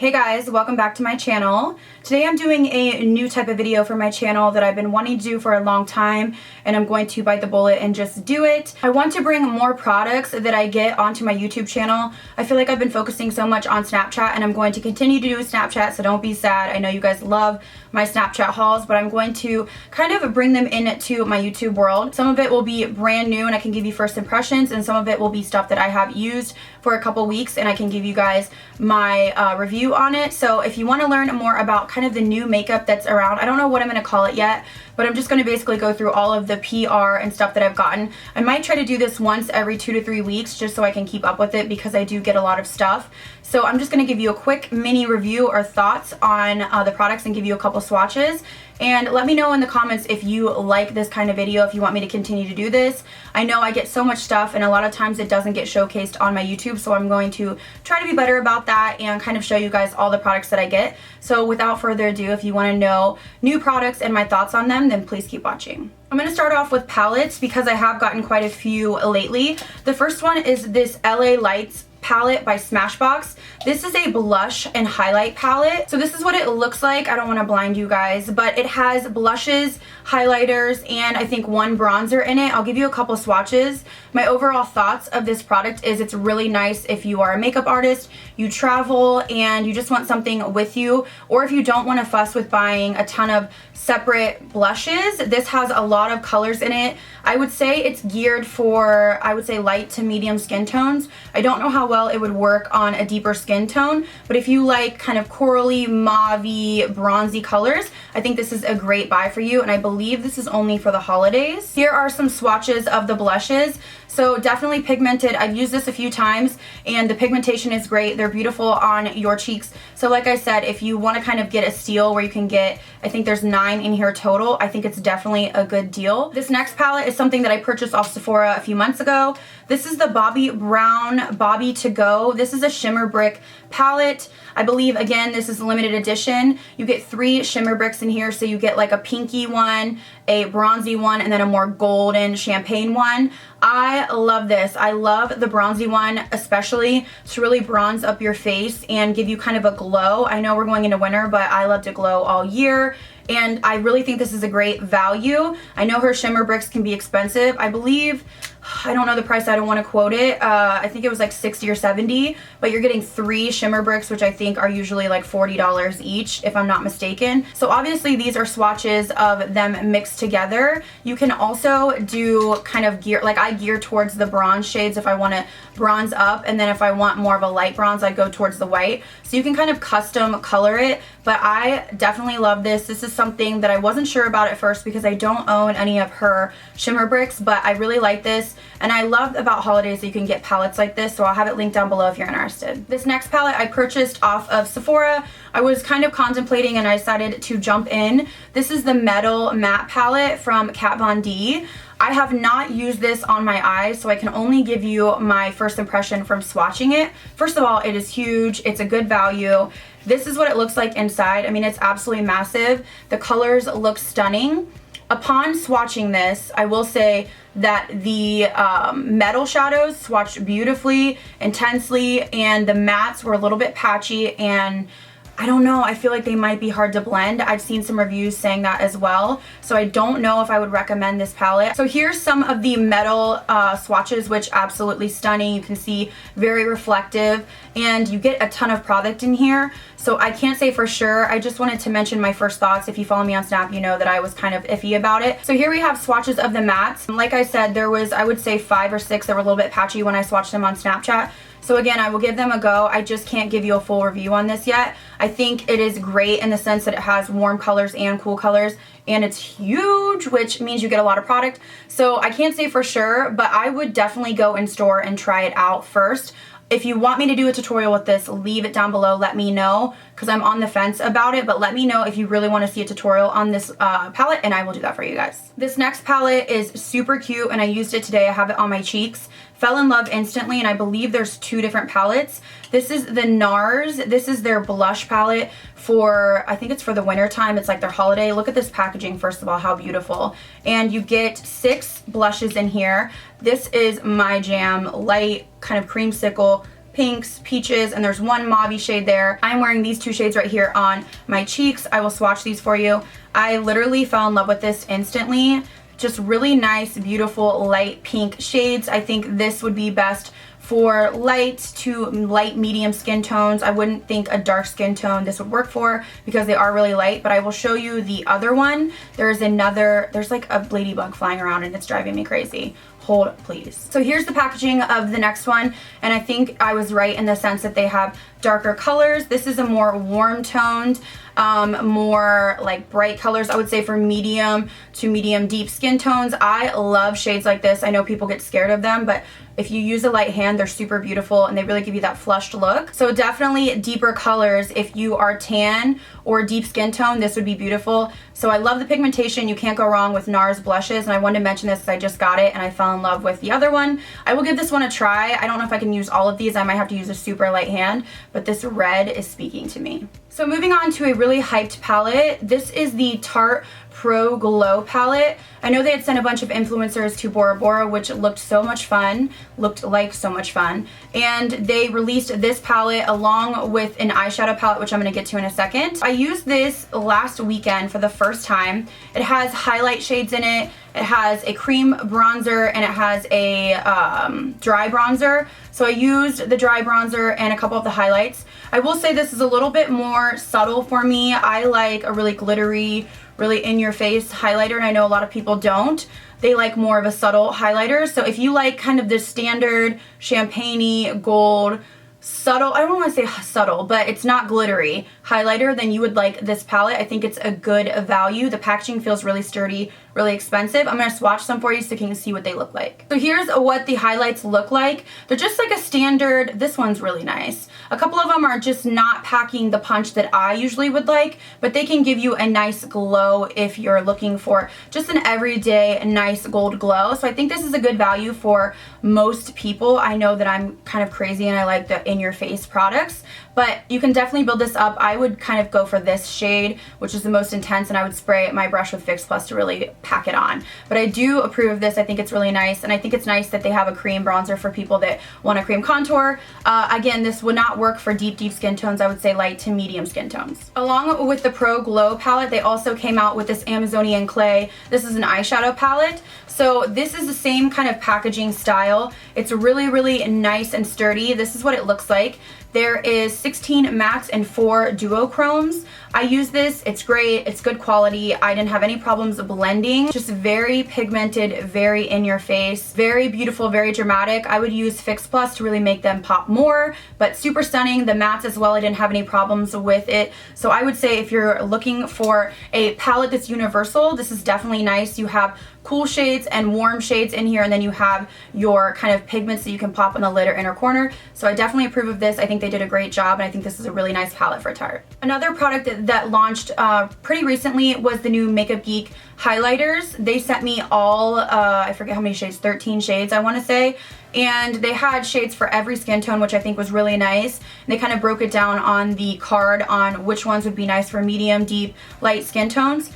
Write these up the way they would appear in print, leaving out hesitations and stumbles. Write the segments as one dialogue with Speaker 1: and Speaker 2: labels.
Speaker 1: Hey guys, welcome back to my channel. Today I'm doing a new type of video for my channel that I've been wanting to do for a long time, and I'm going to bite the bullet and just do it. I want to bring more products that I get onto my YouTube channel. I feel like I've been focusing so much on Snapchat, and I'm going to continue to do Snapchat, so don't be sad. I know you guys love my Snapchat hauls, but I'm going to kind of bring them into my YouTube world. Some of it will be brand new and I can give you first impressions, and some of it will be stuff that I have used for a couple weeks and I can give you guys my review on it. So if you want to learn more about kind of the new makeup that's around, I don't know what I'm going to call it yet, but I'm just going to basically go through all of the PR and stuff that I've gotten. I might try to do this once every 2 to 3 weeks just so I can keep up with it because I do get a lot of stuff. So I'm just going to give you a quick mini review or thoughts on the products and give you a couple swatches. And let me know in the comments if you like this kind of video, if you want me to continue to do this. I know I get so much stuff and a lot of times it doesn't get showcased on my YouTube, so I'm going to try to be better about that and kind of show you guys all the products that I get. So without further ado, if you want to know new products and my thoughts on them, then please keep watching. I'm going to start off with palettes because I have gotten quite a few lately. The first one is this LA Lights palette by Smashbox. This is a blush and highlight palette. So this is what it looks like. I don't want to blind you guys, but it has blushes, highlighters, and I think one bronzer in it. I'll give you a couple swatches. My overall thoughts of this product is it's really nice if you are a makeup artist, you travel, and you just want something with you, or if you don't want to fuss with buying a ton of separate blushes. This has a lot of colors in it. I would say it's geared for, I would say, light to medium skin tones. I don't know how well it would work on a deeper skin tone, but if you like kind of corally, mauve-y, bronzy colors, I think this is a great buy for you, and I believe this is only for the holidays. Here are some swatches of the blushes. So definitely pigmented. I've used this a few times and the pigmentation is great. They're beautiful on your cheeks. So like I said, if you want to kind of get a steal where you can get, I think there's 9 in here total, I think it's definitely a good deal. This next palette is something that I purchased off Sephora a few months ago. This is the Bobbi Brown Bobbi To Go. This is a shimmer brick palette. I believe, again, this is limited edition. You get 3 shimmer bricks in here, so you get like a pinky one, a bronzy one, and then a more golden champagne one. I love this. I love the bronzy one, especially to really bronze up your face and give you kind of a glow. I know we're going into winter, but I love to glow all year, and I really think this is a great value. I know her shimmer bricks can be expensive. I believe, I don't know the price, I don't want to quote it. I think it was like 60 or 70, but you're getting 3 shimmer bricks, which I think are usually like $40 each, if I'm not mistaken. So obviously these are swatches of them mixed together. You can also do kind of gear, like I gear towards the bronze shades if I want to bronze up, and then if I want more of a light bronze, I go towards the white. So you can kind of custom color it, but I definitely love this. This is something that I wasn't sure about at first because I don't own any of her shimmer bricks, but I really like this. And I love about holidays that you can get palettes like this, so I'll have it linked down below if you're interested. This next palette I purchased off of Sephora. I was kind of contemplating and I decided to jump in. This is the Metal Matte palette from Kat Von D. I have not used this on my eyes, so I can only give you my first impression from swatching it. First of all, it is huge. It's a good value. This is what it looks like inside. I mean, it's absolutely massive. The colors look stunning. Upon swatching this, I will say that the metal shadows swatched beautifully, intensely, and the mattes were a little bit patchy, and I don't know, I feel like they might be hard to blend. I've seen some reviews saying that as well, so I don't know if I would recommend this palette. So here's some of the metal swatches, which absolutely stunning. You can see very reflective, and you get a ton of product in here, so I can't say for sure. I just wanted to mention my first thoughts. If you follow me on Snap, you know that I was kind of iffy about it. So here we have swatches of the mattes. Like I said, there was, I would say, 5 or 6 that were a little bit patchy when I swatched them on Snapchat. So again, I will give them a go. I just can't give you a full review on this yet. I think it is great in the sense that it has warm colors and cool colors, and it's huge, which means you get a lot of product. So I can't say for sure, but I would definitely go in store and try it out first. If you want me to do a tutorial with this, leave it down below. Let me know, because I'm on the fence about it, but let me know if you really want to see a tutorial on this palette, and I will do that for you guys. This next palette is super cute, and I used it today. I have it on my cheeks. Fell in love instantly, and I believe there's 2 different palettes. This is the Nars. This is their blush palette for, I think it's for the winter time. It's like their holiday. Look at this packaging, first of all, how beautiful. And you get 6 blushes in here. This is my jam, light, kind of creamsicle, pinks, peaches, and there's one mauve shade there. I'm wearing these two shades right here on my cheeks. I will swatch these for you. I literally fell in love with this instantly. Just really nice, beautiful, light pink shades. I think this would be best for light to light medium skin tones. I wouldn't think a dark skin tone this would work for because they are really light, but I will show you the other one. There's like a ladybug flying around and it's driving me crazy. Hold please. So here's the packaging of the next one, and I think I was right in the sense that they have darker colors. This is a more warm toned, more like bright colors, I would say, for medium to medium deep skin tones. I love shades like this. I know people get scared of them, but if you use a light hand, they're super beautiful and they really give you that flushed look. So definitely deeper colors. If you are tan or deep skin tone, this would be beautiful. So I love the pigmentation. You can't go wrong with Nars blushes, and I wanted to mention this because I just got it and I fell in love with the other one. I will give this one a try. I don't know if I can use all of these. I might have to use a super light hand, but this red is speaking to me. So moving on to a really hyped palette. This is the Tarte Pro Glow palette. I know they had sent a bunch of influencers to Bora Bora, which looked like so much fun. And they released this palette along with an eyeshadow palette, which I'm going to get to in a second. I used this last weekend for the first time. It has highlight shades in it. It has a cream bronzer and it has a dry bronzer. So I used the dry bronzer and a couple of the highlights. I will say this is a little bit more subtle for me. I like a really glittery, really in-your-face highlighter, and I know a lot of people don't. They like more of a subtle highlighter. So if you like kind of the standard champagne-y, gold, subtle, I don't want to say subtle, but it's not glittery highlighter, then you would like this palette. I think it's a good value. The packaging feels really sturdy, really expensive. I'm going to swatch some for you so you can see what they look like. So here's what the highlights look like. They're just like a standard, this one's really nice. A couple of them are just not packing the punch that I usually would like, but they can give you a nice glow if you're looking for just an everyday nice gold glow. So I think this is a good value for most people. I know that I'm kind of crazy and I like the in-your-face products, but you can definitely build this up. I would kind of go for this shade, which is the most intense, and I would spray my brush with Fix Plus to really pack it on. But I do approve of this. I think it's really nice, and I think it's nice that they have a cream bronzer for people that want a cream contour. Again, this would not work for deep skin tones. I would say light to medium skin tones. Along with the Pro Glow palette, they also came out with this Amazonian Clay. This is an eyeshadow palette. So this is the same kind of packaging style. It's really, really nice and sturdy. This is what it looks like. There is 16 mattes and 4 duochromes. I use this, it's great, it's good quality. I didn't have any problems blending. Just very pigmented, very in your face, very beautiful, very dramatic. I would use Fix Plus to really make them pop more, but super stunning. The mattes as well, I didn't have any problems with it. So I would say if you're looking for a palette that's universal, this is definitely nice. You have cool shades and warm shades in here, and then you have your kind of pigments that you can pop on the lid or inner corner. So I definitely approve of this. I think they did a great job, and I think this is a really nice palette for Tarte. Another product that launched pretty recently was the new Makeup Geek highlighters. They sent me all, I forget how many shades, 13 shades I want to say, and they had shades for every skin tone, which I think was really nice. And they kind of broke it down on the card on which ones would be nice for medium, deep, light skin tones.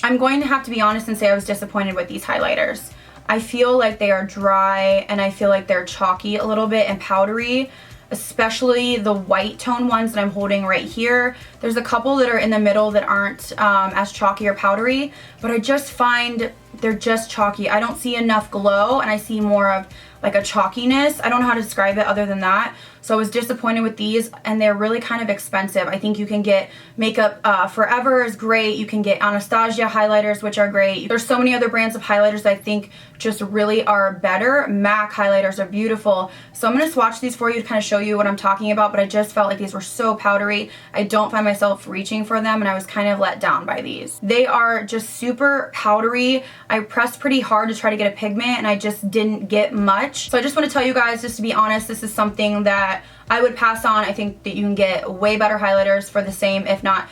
Speaker 1: I'm going to have to be honest and say I was disappointed with these highlighters. I feel like they are dry and I feel like they're chalky a little bit and powdery, especially the white tone ones that I'm holding right here. There's a couple that are in the middle that aren't as chalky or powdery, but I just find they're just chalky. I don't see enough glow and I see more of like a chalkiness. I don't know how to describe it other than that. So I was disappointed with these, and they're really kind of expensive. I think you can get Makeup Forever is great. You can get Anastasia highlighters, which are great. There's so many other brands of highlighters that I think just really are better. MAC highlighters are beautiful. So I'm going to swatch these for you to kind of show you what I'm talking about, but I just felt like these were so powdery. I don't find myself reaching for them, and I was kind of let down by these. They are just super powdery. I pressed pretty hard to try to get a pigment, and I just didn't get much. So I just want to tell you guys, just to be honest, this is something that I would pass on. I think that you can get way better highlighters for the same, if not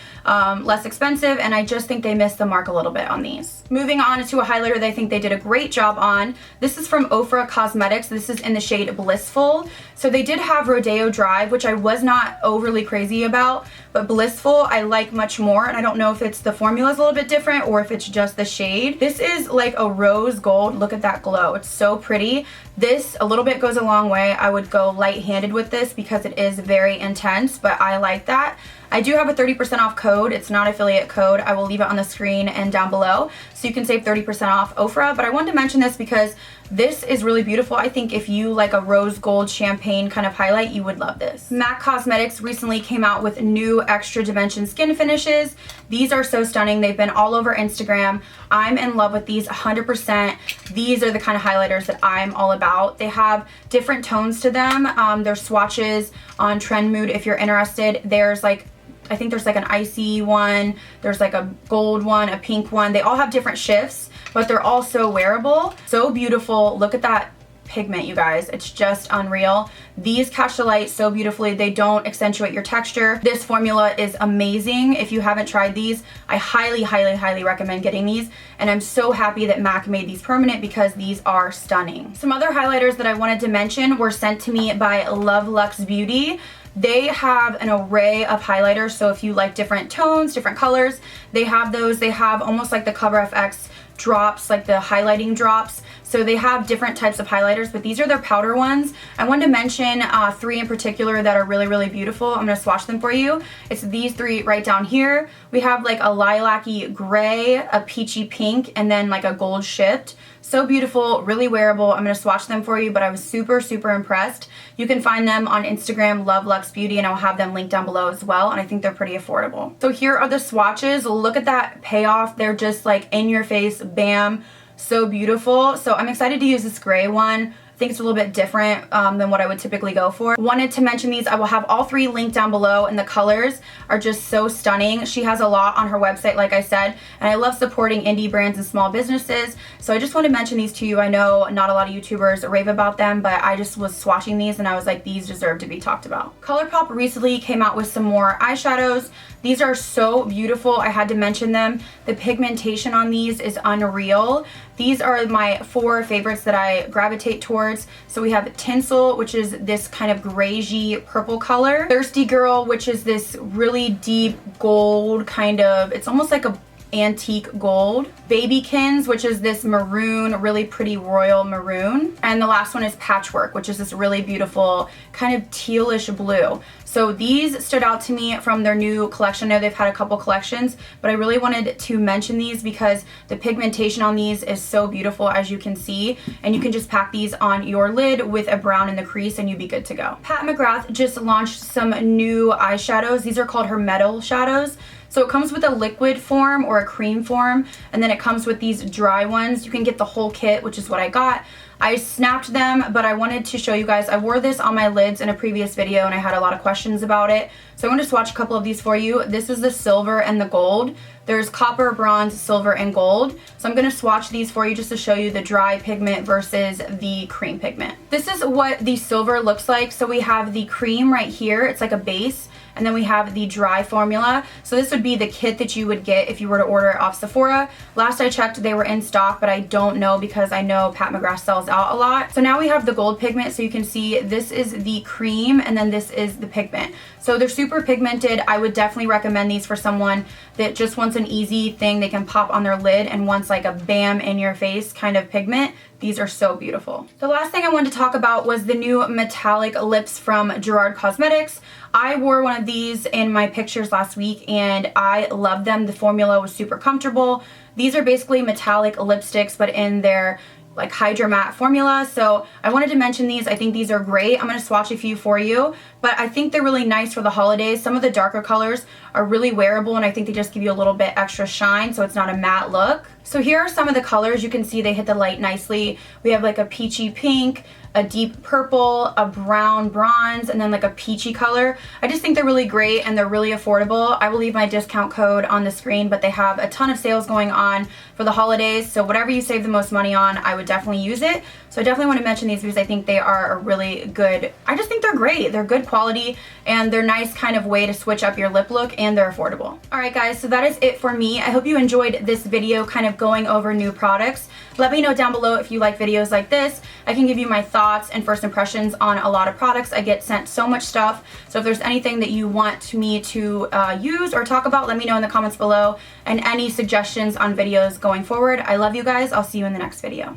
Speaker 1: less expensive, and I just think they missed the mark a little bit on these. Moving on to a highlighter that I think they did a great job on. This is from Ofra Cosmetics. This is in the shade Blissful. So they did have Rodeo Drive, which I was not overly crazy about, but Blissful I like much more, and I don't know if it's the formula is a little bit different or if it's just the shade. This is like a rose gold. Look at that glow. It's so pretty. This a little bit goes a long way. I would go light-handed with with this because it is very intense, but I like that. I do have a 30% off code. It's not affiliate code. I will leave it on the screen and down below so you can save 30% off Ofra. But I wanted to mention this because this is really beautiful. I think if you like a rose gold champagne kind of highlight, you would love this. MAC Cosmetics recently came out with new extra dimension skin finishes. These are so stunning. They've been all over Instagram. I'm in love with these 100%. These are the kind of highlighters that I'm all about. They have different tones to them. There's swatches on Trend Mood if you're interested. There's like, I think there's like an icy one, there's like a gold one, a pink one. They all have different shifts, but they're all so wearable. So beautiful. Look at that pigment, you guys. It's just unreal. These catch the light so beautifully. They don't accentuate your texture. This formula is amazing. If you haven't tried these, I highly, highly, highly recommend getting these. And I'm so happy that MAC made these permanent because these are stunning. Some other highlighters that I wanted to mention were sent to me by Love Luxe Beauty. They have an array of highlighters, so if you like different tones, different colors, they have those. They have almost like the Cover FX drops, like the highlighting drops. So they have different types of highlighters, but these are their powder ones. I wanted to mention 3 in particular that are really, really beautiful. I'm going to swatch them for you. It's these 3 right down here. We have like a lilac-y gray, a peachy pink, and then like a gold shift. So beautiful, really wearable. I'm going to swatch them for you, but I was super, super impressed. You can find them on Instagram, Love Luxe Beauty, and I'll have them linked down below as well, and I think they're pretty affordable. So here are the swatches. Look at that payoff. They're just like in your face, bam, so beautiful. So I'm excited to use this gray one. I think it's a little bit different than what I would typically go for. Wanted to mention these. I will have all 3 linked down below, and the colors are just so stunning. She has a lot on her website, like I said, and I love supporting indie brands and small businesses. So I just want to mention these to you. I know not a lot of YouTubers rave about them, but I just was swatching these and I was like, these deserve to be talked about. Colourpop recently came out with some more eyeshadows. These are so beautiful. I had to mention them. The pigmentation on these is unreal. These are my 4 favorites that I gravitate towards. So we have Tinsel, which is this kind of grayy purple color. Thirsty Girl, which is this really deep gold kind of, it's almost like a antique gold. Babykins, which is this maroon, really pretty royal maroon. And the last one is Patchwork, which is this really beautiful kind of tealish blue. So these stood out to me from their new collection. I know they've had a couple collections, but I really wanted to mention these because the pigmentation on these is so beautiful, as you can see. And you can just pack these on your lid with a brown in the crease and you'd be good to go. Pat McGrath just launched some new eyeshadows. These are called her metal shadows. So it comes with a liquid form or a cream form, and then it comes with these dry ones. You can get the whole kit, which is what I got. I snapped them, but I wanted to show you guys. I wore this on my lids in a previous video and I had a lot of questions about it. So I want to swatch a couple of these for you. This is the silver and the gold. There's copper, bronze, silver, and gold. So I'm going to swatch these for you just to show you the dry pigment versus the cream pigment. This is what the silver looks like. So we have the cream right here. It's like a base. And then we have the dry formula. So this would be the kit that you would get if you were to order it off Sephora. Last I checked, they were in stock, but I don't know because I know Pat McGrath sells out a lot. So now we have the gold pigment. So you can see this is the cream and then this is the pigment. So they're super pigmented. I would definitely recommend these for someone that just wants an easy thing they can pop on their lid and wants like a bam in your face kind of pigment. These are so beautiful. The last thing I wanted to talk about was the new metallic lips from Gerard Cosmetics. I wore one of these in my pictures last week and I love them. The formula was super comfortable. These are basically metallic lipsticks, but in their like Hydra Matte formula. So I wanted to mention these. I think these are great. I'm going to swatch a few for you, but I think they're really nice for the holidays. Some of the darker colors are really wearable and I think they just give you a little bit extra shine so it's not a matte look. So here are some of the colors. You can see they hit the light nicely. We have like a peachy pink, a deep purple, a brown bronze, and then like a peachy color. I just think they're really great and they're really affordable. I will leave my discount code on the screen, but they have a ton of sales going on for the holidays. So whatever you save the most money on, I would definitely use it. So I definitely want to mention these because I think they are a really good, I just think they're great. They're good quality and they're nice kind of way to switch up your lip look and they're affordable. Alright guys, so that is it for me. I hope you enjoyed this video kind of going over new products. Let me know down below if you like videos like this. I can give you my thoughts and first impressions on a lot of products. I get sent so much stuff. So if there's anything that you want me to use or talk about, let me know in the comments below. And any suggestions on videos going forward. I love you guys. I'll see you in the next video.